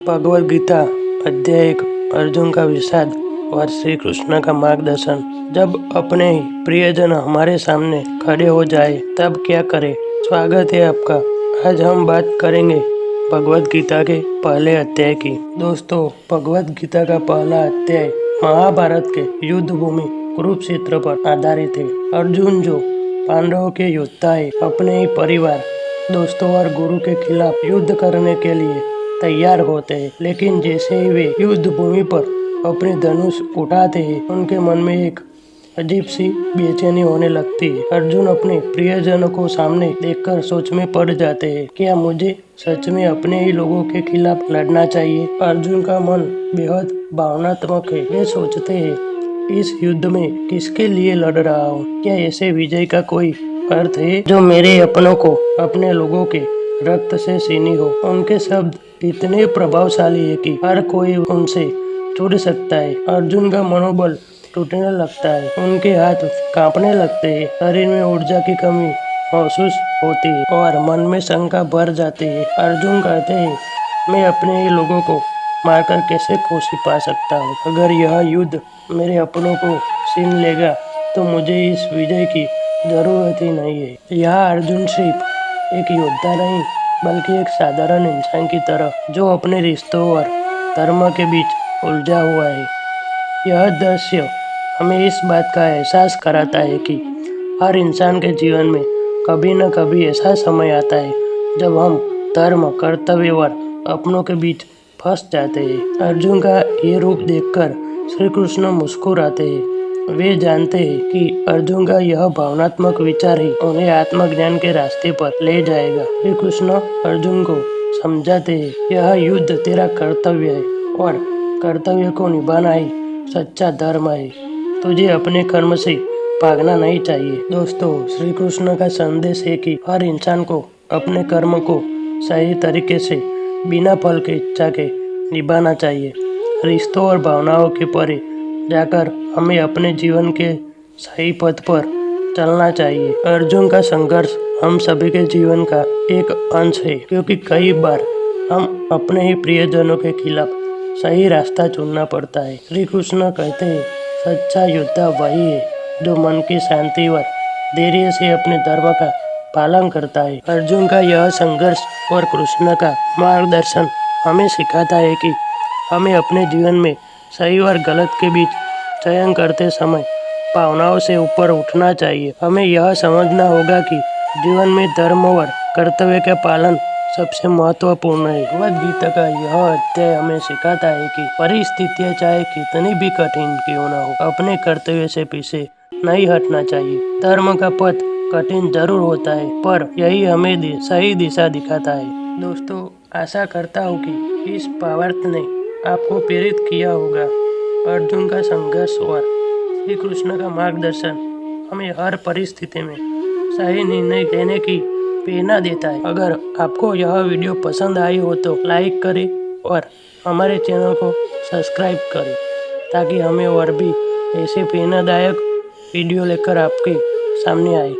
भगवद गीता अध्याय 1 अर्जुन का विषाद और श्री कृष्ण का मार्गदर्शन। जब अपने ही प्रियजन हमारे सामने खड़े हो जाए तब क्या करें। स्वागत है आपका। आज हम बात करेंगे भगवद गीता के पहले अध्याय की। दोस्तों, भगवद गीता का पहला अध्याय महाभारत के युद्ध भूमि कुरुक्षेत्र पर आधारित है। अर्जुन जो पांडवों के योद्धा है, अपने ही परिवार, दोस्तों और गुरु के खिलाफ युद्ध करने के लिए तैयार होते हैं, लेकिन जैसे ही वे युद्ध भूमि पर अपने धनुष उठाते हैं, उनके मन में एक अजीब सी बेचैनी होने लगती है। अर्जुन अपने प्रियजनों को सामने देखकर सोच में पड़ जाते हैं, क्या मुझे सच में अपने ही लोगों के खिलाफ लड़ना चाहिए। अर्जुन का मन बेहद भावनात्मक है। वे सोचते हैं, इस युद्ध में किसके लिए लड़ रहा हूँ। क्या ऐसे विजय का कोई अर्थ है जो मेरे अपनों को, अपने लोगों के रक्त से सीनी हो। उनके शब्द इतने प्रभावशाली है कि हर कोई उनसे जुड़ सकता है। अर्जुन का मनोबल टूटने लगता है, उनके हाथ कांपने लगते हैं, शरीर में ऊर्जा की कमी महसूस होती है और मन में शंका भर जाती है। अर्जुन कहते हैं, मैं अपने ही लोगों को मारकर कैसे खुशी पा सकता हूँ। अगर यह युद्ध मेरे अपनों को छीन लेगा तो मुझे इस विजय की जरूरत ही नहीं है। यह अर्जुन सिर्फ एक योद्धा नहीं, बल्कि एक साधारण इंसान की तरह, जो अपने रिश्तों और धर्म के बीच उलझा हुआ है। यह दृश्य हमें इस बात का एहसास कराता है कि हर इंसान के जीवन में कभी न कभी ऐसा समय आता है जब हम धर्म, कर्तव्य और अपनों के बीच फंस जाते हैं। अर्जुन का ये रूप देखकर श्री कृष्ण मुस्कुराते हैं। वे जानते हैं कि अर्जुन का यह भावनात्मक विचार ही उन्हें आत्मज्ञान के रास्ते पर ले जाएगा। श्री कृष्ण अर्जुन को समझाते हैं, यह युद्ध तेरा कर्तव्य है और कर्तव्य को निभाना ही सच्चा धर्म है। तुझे अपने कर्म से भागना नहीं चाहिए। दोस्तों, श्री कृष्ण का संदेश है कि हर इंसान को अपने कर्म को सही तरीके से बिना फल के इच्छा के निभाना चाहिए। रिश्तों और भावनाओं के परे जाकर हमें अपने जीवन के सही पथ पर चलना चाहिए। अर्जुन का संघर्ष हम सभी के जीवन का एक अंश है, क्योंकि कई बार हम अपने ही प्रियजनों के खिलाफ सही रास्ता चुनना पड़ता है। श्री कृष्ण कहते हैं, सच्चा योद्धा वही है जो मन की शांति और धैर्य से अपने धर्म का पालन करता है। अर्जुन का यह संघर्ष और कृष्ण का मार्गदर्शन हमें सिखाता है कि हमें अपने जीवन में सही और गलत के बीच चयन करते समय भावनाओं से ऊपर उठना चाहिए। हमें यह समझना होगा कि जीवन में धर्म और कर्तव्य का पालन सबसे महत्वपूर्ण है। भगवद गीता का यह अध्याय हमें सिखाता है कि परिस्थितियां चाहे कितनी भी कठिन क्यों न हो, अपने कर्तव्य से पीछे नहीं हटना चाहिए। धर्म का पथ कठिन जरूर होता है, पर यही हमें सही दिशा दिखाता है। दोस्तों, आशा करता हूँ कि इस भावार्थ ने आपको प्रेरित किया होगा। अर्जुन का संघर्ष और श्री कृष्ण का मार्गदर्शन हमें हर परिस्थिति में सही निर्णय लेने की प्रेरणा देता है। अगर आपको यह वीडियो पसंद आई हो तो लाइक करें और हमारे चैनल को सब्सक्राइब करें, ताकि हमें और भी ऐसे प्रेरणादायक वीडियो लेकर आपके सामने आए।